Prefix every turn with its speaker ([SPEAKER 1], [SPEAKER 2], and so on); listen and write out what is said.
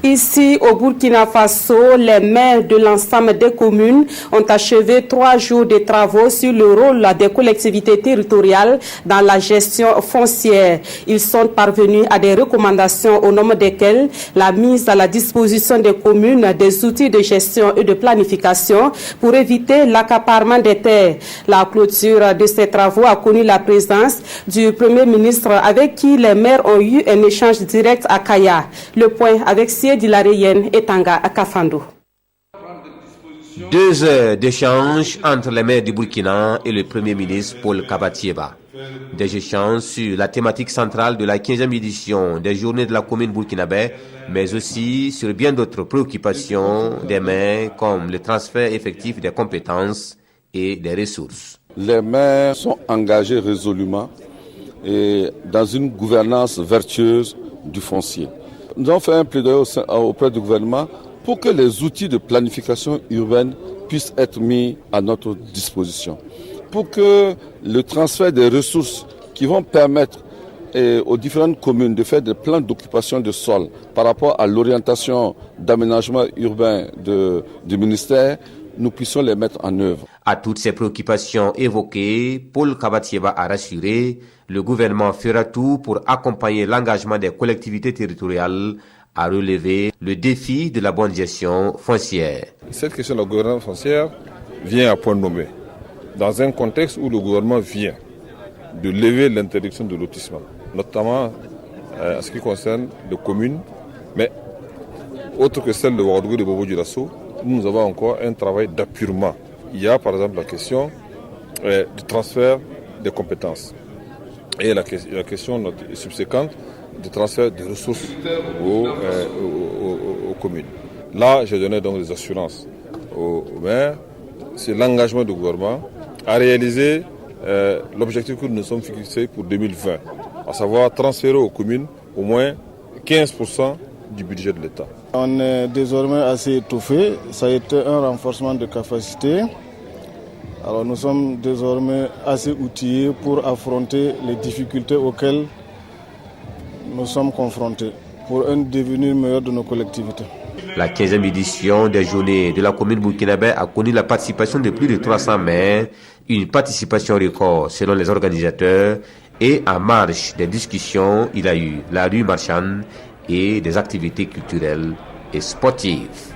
[SPEAKER 1] Ici, au Burkina Faso, les maires de l'ensemble des communes ont achevé 3 jours de travaux sur le rôle des collectivités territoriales dans la gestion foncière. Ils sont parvenus à des recommandations au nombre desquelles la mise à la disposition des communes des outils de gestion et de planification pour éviter l'accaparement des terres. La clôture de ces travaux a connu la présence du Premier ministre avec qui les maires ont eu un échange direct à Kaya. Le point avec Dilareyenne et Tanga à Kafando.
[SPEAKER 2] 2 heures d'échange entre les maires du Burkina et le Premier ministre Paul Kabatieba. Des échanges sur la thématique centrale de la 15e édition des Journées de la commune burkinabé, mais aussi sur bien d'autres préoccupations des maires comme le transfert effectif des compétences et des ressources.
[SPEAKER 3] Les maires sont engagés résolument et dans une gouvernance vertueuse du foncier. Nous avons fait un plaidoyer auprès du gouvernement pour que les outils de planification urbaine puissent être mis à notre disposition. Pour que le transfert des ressources qui vont permettre aux différentes communes de faire des plans d'occupation de sol par rapport à l'orientation d'aménagement urbain du ministère, nous puissions les mettre en œuvre.
[SPEAKER 2] À toutes ces préoccupations évoquées, Paul Kabatieba a rassuré, le gouvernement fera tout pour accompagner l'engagement des collectivités territoriales à relever le défi de la bonne gestion foncière.
[SPEAKER 4] Cette question de la gouvernance foncière vient à point nommé, dans un contexte où le gouvernement vient de lever l'interdiction de lotissement, notamment en ce qui concerne les communes, mais autre que celle de Ouagadougou et de Bobo-Dioulasso, nous avons encore un travail d'appurement. Il y a par exemple la question du transfert des compétences et la question subséquente du transfert des ressources aux communes. Là, j'ai donné donc des assurances aux maires. C'est l'engagement du gouvernement à réaliser l'objectif que nous nous sommes fixés pour 2020, à savoir transférer aux communes au moins 15% du budget de l'État.
[SPEAKER 5] On est désormais assez étouffé, ça a été un renforcement de capacité. Alors nous sommes désormais assez outillés pour affronter les difficultés auxquelles nous sommes confrontés pour un devenir meilleur de nos collectivités.
[SPEAKER 2] La 15e édition des Journées de la commune burkinabé a connu la participation de plus de 300 maires, une participation record selon les organisateurs, et en marge des discussions, il y a eu la rue marchande et des activités culturelles et sportives.